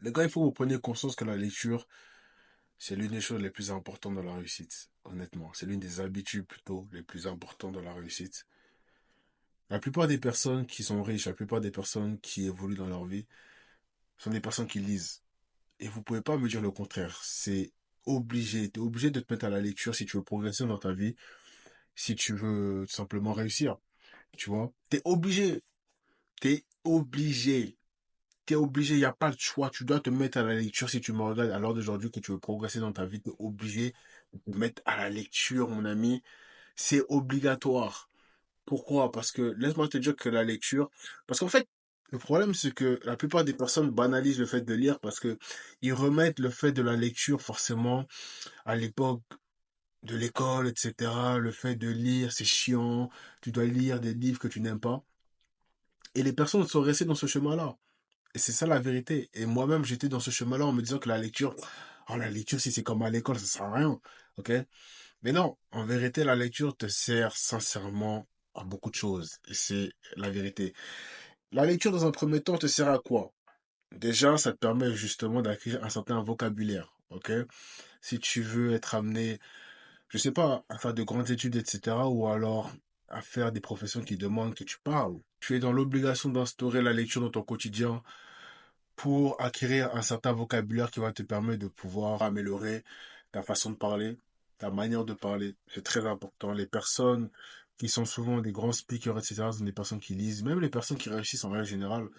Les gars, il faut que vous preniez conscience que la lecture, c'est l'une des choses les plus importantes dans la réussite. Honnêtement, c'est l'une des habitudes plutôt les plus importantes dans la réussite. La plupart des personnes qui sont riches, la plupart des personnes qui évoluent dans leur vie, sont des personnes qui lisent. Et vous pouvez pas me dire le contraire. C'est obligé. Tu es obligé de te mettre à la lecture si tu veux progresser dans ta vie, si tu veux tout simplement réussir. Tu vois? T'es obligé. T'es obligé. T'es obligé, il n'y a pas le choix. Tu dois te mettre à la lecture si tu me regardes à l'heure d'aujourd'hui que tu veux progresser dans ta vie. Tu es obligé de te mettre à la lecture, mon ami. C'est obligatoire. Pourquoi? Parce que, laisse-moi te dire que la lecture, parce qu'en fait, le problème, c'est que la plupart des personnes banalisent le fait de lire parce que ils remettent le fait de la lecture forcément à l'époque de l'école, etc. Le fait de lire, c'est chiant. Tu dois lire des livres que tu n'aimes pas. Et les personnes sont restées dans ce chemin-là. Et c'est ça la vérité. Et moi-même, j'étais dans ce chemin-là en me disant que la lecture, oh, la lecture, si c'est comme à l'école, ça sert à rien. OK? Mais non, en vérité, la lecture te sert sincèrement à beaucoup de choses. Et c'est la vérité. La lecture, dans un premier temps, te sert à quoi? Déjà, ça te permet justement d'acquérir un certain vocabulaire. OK? Si tu veux être amené, je sais pas, à faire de grandes études, etc., ou alors à faire des professions qui demandent que tu parles. Tu es dans l'obligation d'instaurer la lecture dans ton quotidien pour acquérir un certain vocabulaire qui va te permettre de pouvoir améliorer ta façon de parler, ta manière de parler. C'est très important. Les personnes qui sont souvent des grands speakers, etc., sont des personnes qui lisent, même les personnes qui réussissent en règle générale,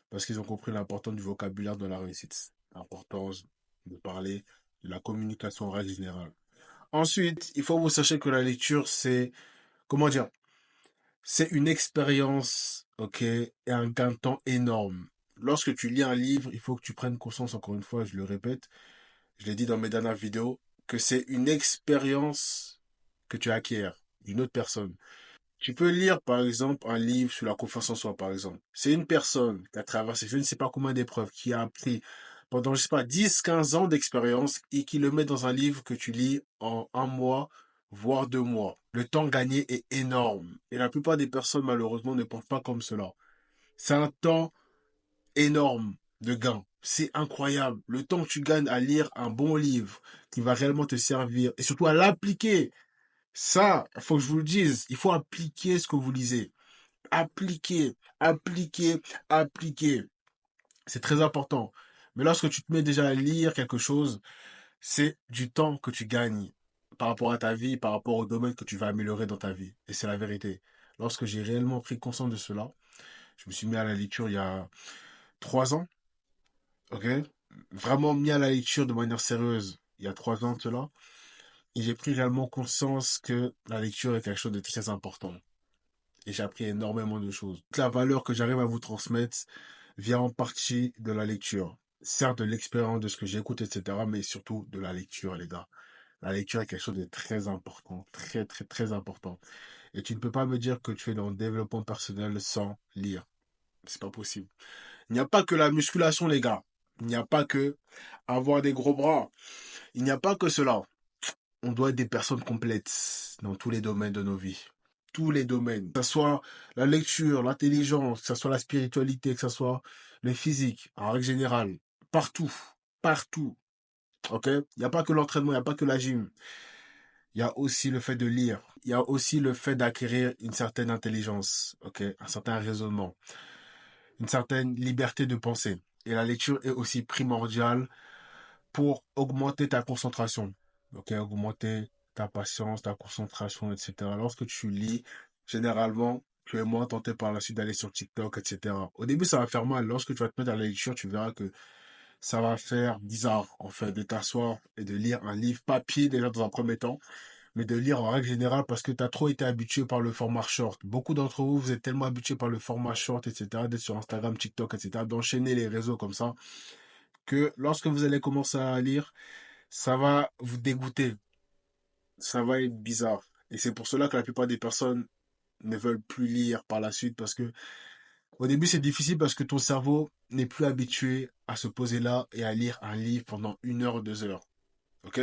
parce qu'ils ont compris l'importance du vocabulaire dans la réussite. L'importance de parler, de la communication en règle générale. Ensuite, il faut que vous sachiez que la lecture, c'est, comment dire, c'est une expérience, ok, et un gain de temps énorme. Lorsque tu lis un livre, il faut que tu prennes conscience, encore une fois, je le répète, je l'ai dit dans mes dernières vidéos, que c'est une expérience que tu acquiers d'une autre personne. Tu peux lire, par exemple, un livre sur la confiance en soi, par exemple. C'est une personne qui a traversé je ne sais pas combien d'épreuves, qui a appris pendant, je sais pas, 10, 15 ans d'expérience et qui le met dans un livre que tu lis en un mois, voire 2 mois. Le temps gagné est énorme. Et la plupart des personnes, malheureusement, ne pensent pas comme cela. C'est un temps énorme de gain. C'est incroyable. Le temps que tu gagnes à lire un bon livre qui va réellement te servir et surtout à l'appliquer. Ça, il faut que je vous le dise, il faut appliquer ce que vous lisez. Appliquer, appliquer, appliquer. C'est très important. Mais lorsque tu te mets déjà à lire quelque chose, c'est du temps que tu gagnes par rapport à ta vie, par rapport au domaine que tu vas améliorer dans ta vie. Et c'est la vérité. Lorsque j'ai réellement pris conscience de cela, je me suis mis à la lecture il y a 3 ans, ok? Vraiment mis à la lecture de manière sérieuse il y a 3 ans de cela. Et j'ai pris réellement conscience que la lecture est quelque chose de très important. Et j'ai appris énormément de choses. Toute la valeur que j'arrive à vous transmettre vient en partie de la lecture. Certes, de l'expérience, de ce que j'écoute, etc., mais surtout de la lecture, les gars. La lecture est quelque chose de très important, très, très, très important. Et tu ne peux pas me dire que tu es dans le développement personnel sans lire. C'est pas possible. Il n'y a pas que la musculation, les gars. Il n'y a pas que avoir des gros bras. Il n'y a pas que cela. On doit être des personnes complètes dans tous les domaines de nos vies. Tous les domaines. Que ce soit la lecture, l'intelligence, que ce soit la spiritualité, que ce soit le physique, en règle générale. Partout. Partout. Ok? Il n'y a pas que l'entraînement, il n'y a pas que la gym. Il y a aussi le fait de lire. Il y a aussi le fait d'acquérir une certaine intelligence. Ok? Un certain raisonnement. Une certaine liberté de penser. Et la lecture est aussi primordiale pour augmenter ta concentration. Ok, augmenter ta patience, ta concentration, etc. Lorsque tu lis, généralement, tu es moins tenté par la suite d'aller sur TikTok, etc. Au début, ça va faire mal. Lorsque tu vas te mettre à la lecture, tu verras que ça va faire bizarre, en fait, de t'asseoir et de lire un livre papier, déjà dans un premier temps, mais de lire en règle générale parce que tu as trop été habitué par le format short. Beaucoup d'entre vous, vous êtes tellement habitués par le format short, etc., d'être sur Instagram, TikTok, etc., d'enchaîner les réseaux comme ça, que lorsque vous allez commencer à lire, ça va vous dégoûter, ça va être bizarre. Et c'est pour cela que la plupart des personnes ne veulent plus lire par la suite parce que au début c'est difficile parce que ton cerveau n'est plus habitué à se poser là et à lire un livre pendant 1 heure, 2 heures. Ok?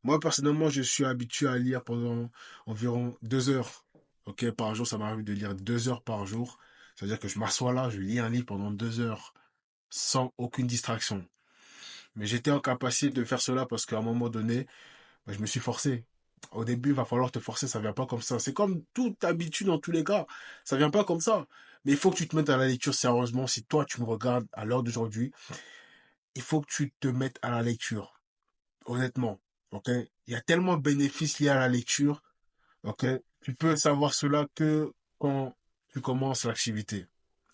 Moi personnellement je suis habitué à lire pendant environ 2 heures. Ok? Par jour, ça m'arrive de lire 2 heures par jour. C'est-à-dire que je m'assois là, je lis un livre pendant 2 heures sans aucune distraction. Mais j'étais en capacité de faire cela parce qu'à un moment donné, bah, je me suis forcé. Au début, il va falloir te forcer, ça vient pas comme ça. C'est comme toute habitude dans tous les cas. Ça vient pas comme ça. Mais il faut que tu te mettes à la lecture sérieusement. Si toi, tu me regardes à l'heure d'aujourd'hui, il faut que tu te mettes à la lecture. Honnêtement. Ok? Il y a tellement de bénéfices liés à la lecture. Ok? Tu peux savoir cela que quand tu commences l'activité.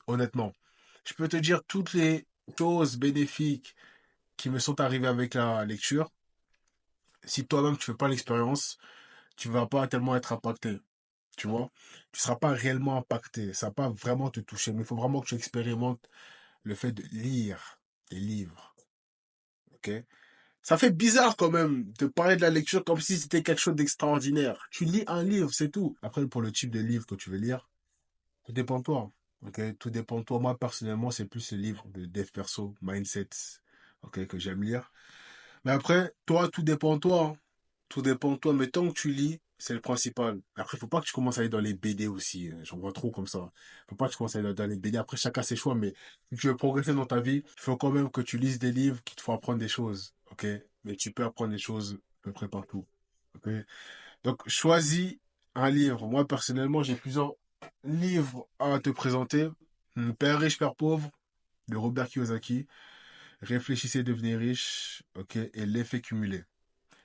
Honnêtement. Je peux te dire toutes les choses bénéfiques qui me sont arrivées avec la lecture. Si toi-même tu fais pas l'expérience, tu vas pas tellement être impacté. Tu vois? Tu seras pas réellement impacté. Ça va pas vraiment te toucher. Mais il faut vraiment que tu expérimentes le fait de lire des livres. Ok? Ça fait bizarre quand même de parler de la lecture comme si c'était quelque chose d'extraordinaire. Tu lis un livre, c'est tout. Après, pour le type de livre que tu veux lire, tout dépend de toi. Ok? Tout dépend de toi. Moi, personnellement, c'est plus le livre de dev perso, mindset, ok, que j'aime lire. Mais après, toi, tout dépend de toi, hein. Tout dépend de toi. Mais tant que tu lis, c'est le principal. Après, faut pas que tu commences à aller dans les BD aussi. J'en vois trop comme ça. Faut pas que tu commences à aller dans les BD. Après, chacun ses choix. Mais si tu veux progresser dans ta vie, il faut quand même que tu lises des livres qui te font apprendre des choses. Ok? Mais tu peux apprendre des choses à peu près partout. Ok? Donc, choisis un livre. Moi, personnellement, j'ai plusieurs livres à te présenter. Père riche, père pauvre de Robert Kiyosaki. Réfléchissez, devenez riche. Ok? Et l'effet cumulé.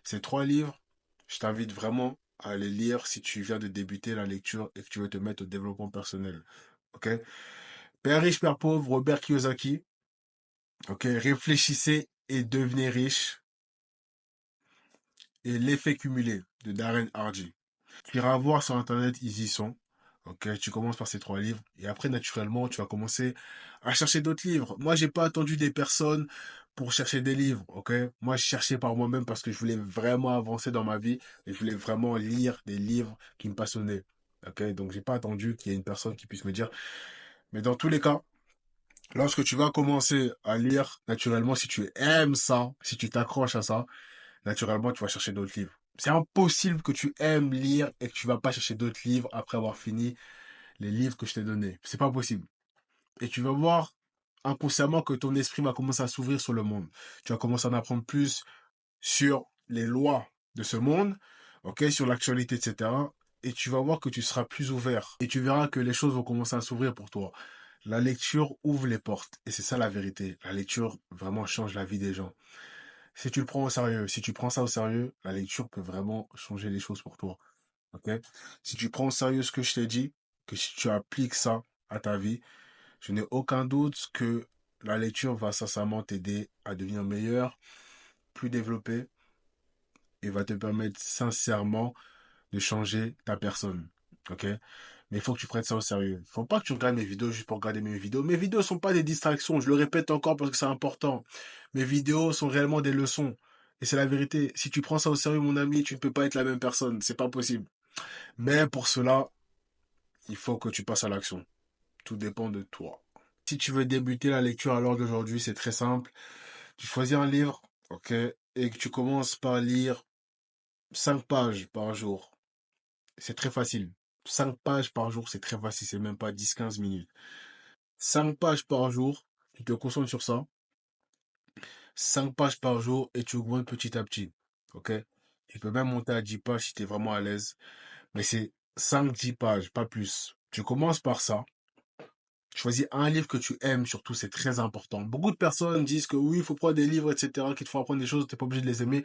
Ces trois livres, je t'invite vraiment à les lire si tu viens de débuter la lecture et que tu veux te mettre au développement personnel. Ok? Père riche, père pauvre, Robert Kiyosaki. Ok? Réfléchissez et devenez riche. Et l'effet cumulé de Darren Hardy. Tu iras voir sur Internet, ils y sont. Ok, tu commences par ces trois livres et après, naturellement, tu vas commencer à chercher d'autres livres. Moi, j'ai pas attendu des personnes pour chercher des livres. Ok, moi, je cherchais par moi-même parce que je voulais vraiment avancer dans ma vie et je voulais vraiment lire des livres qui me passionnaient. Ok, donc j'ai pas attendu qu'il y ait une personne qui puisse me dire. Mais dans tous les cas, lorsque tu vas commencer à lire, naturellement, si tu aimes ça, si tu t'accroches à ça, naturellement, tu vas chercher d'autres livres. C'est impossible que tu aimes lire et que tu vas pas chercher d'autres livres après avoir fini les livres que je t'ai donnés. C'est pas possible. Et tu vas voir inconsciemment que ton esprit va commencer à s'ouvrir sur le monde. Tu vas commencer à en apprendre plus sur les lois de ce monde, ok, sur l'actualité, etc. Et tu vas voir que tu seras plus ouvert. Et tu verras que les choses vont commencer à s'ouvrir pour toi. La lecture ouvre les portes. Et c'est ça la vérité. La lecture vraiment change la vie des gens. Si tu le prends au sérieux, si tu prends ça au sérieux, la lecture peut vraiment changer les choses pour toi. Ok? Si tu prends au sérieux ce que je t'ai dit, que si tu appliques ça à ta vie, je n'ai aucun doute que la lecture va sincèrement t'aider à devenir meilleur, plus développé et va te permettre sincèrement de changer ta personne. Ok? Mais il faut que tu prennes ça au sérieux. Il faut pas que tu regardes mes vidéos juste pour regarder mes vidéos. Mes vidéos sont pas des distractions. Je le répète encore parce que c'est important. Mes vidéos sont réellement des leçons. Et c'est la vérité. Si tu prends ça au sérieux, mon ami, tu ne peux pas être la même personne. C'est pas possible. Mais pour cela, il faut que tu passes à l'action. Tout dépend de toi. Si tu veux débuter la lecture à l'heure d'aujourd'hui, c'est très simple. Tu choisis un livre, ok, et que tu commences par lire 5 pages par jour. C'est très facile. 5 pages par jour, c'est très facile. C'est même pas 10-15 minutes. 5 pages par jour, tu te concentres sur ça. 5 pages par jour et tu augmentes petit à petit. Ok? Tu peux même monter à 10 pages si tu es vraiment à l'aise. Mais c'est 5-10 pages, pas plus. Tu commences par ça. Choisis un livre que tu aimes, surtout, c'est très important. Beaucoup de personnes disent que oui, il faut prendre des livres, etc., qui te font apprendre des choses, t'es pas obligé de les aimer.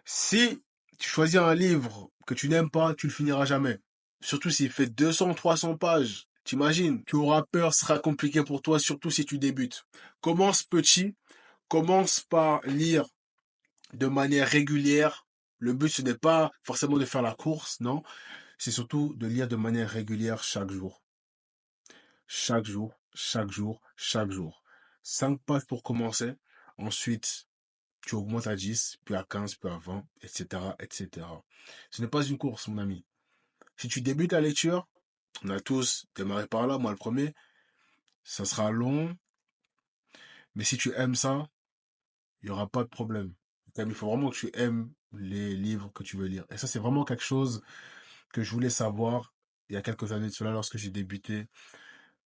Si tu choisis un livre que tu n'aimes pas, tu le finiras jamais. Surtout s'il fait 200-300 pages. T'imagines, tu auras peur, ce sera compliqué pour toi, surtout si tu débutes. Commence petit, commence par lire de manière régulière. Le but, ce n'est pas forcément de faire la course, non. C'est surtout de lire de manière régulière chaque jour. Chaque jour, chaque jour, chaque jour. 5 pages pour commencer. Ensuite, tu augmentes à 10, puis à 15, puis à 20, etc., etc. Ce n'est pas une course, mon ami. Si tu débutes la lecture, on a tous démarré par là, moi le premier, ça sera long, mais si tu aimes ça, il n'y aura pas de problème. Il faut vraiment que tu aimes les livres que tu veux lire. Et ça, c'est vraiment quelque chose que je voulais savoir il y a quelques années de cela lorsque j'ai débuté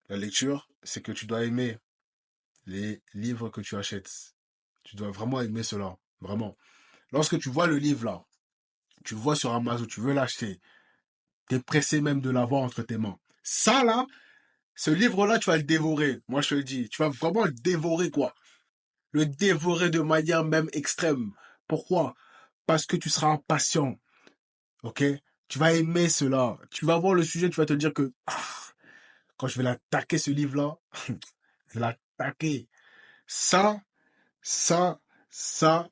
la lecture, c'est que tu dois aimer les livres que tu achètes. Tu dois vraiment aimer cela. Vraiment. Lorsque tu vois le livre là, tu le vois sur Amazon, tu veux l'acheter, t'es pressé même de l'avoir entre tes mains. Ça là, ce livre-là, tu vas le dévorer. Moi, je te le dis. Tu vas vraiment le dévorer, quoi. Le dévorer de manière même extrême. Pourquoi? Parce que tu seras impatient. Ok? Tu vas aimer cela. Tu vas voir le sujet, tu vas te dire que quand je vais l'attaquer, ce livre-là, je vais l'attaquer. Ça, ça, ça,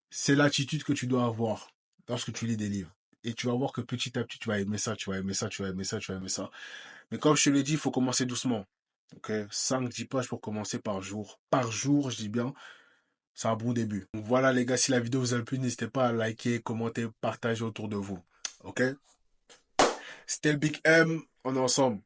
c'est l'attitude que tu dois avoir lorsque tu lis des livres. Et tu vas voir que petit à petit, tu vas aimer ça, tu vas aimer ça, tu vas aimer ça, tu vas aimer ça. Mais comme je te l'ai dit, il faut commencer doucement. Ok, 5-10 pages pour commencer par jour. Par jour, je dis bien, c'est un bon début. Donc voilà les gars, si la vidéo vous a plu, n'hésitez pas à liker, commenter, partager autour de vous. Ok? C'était le Big M, on est ensemble.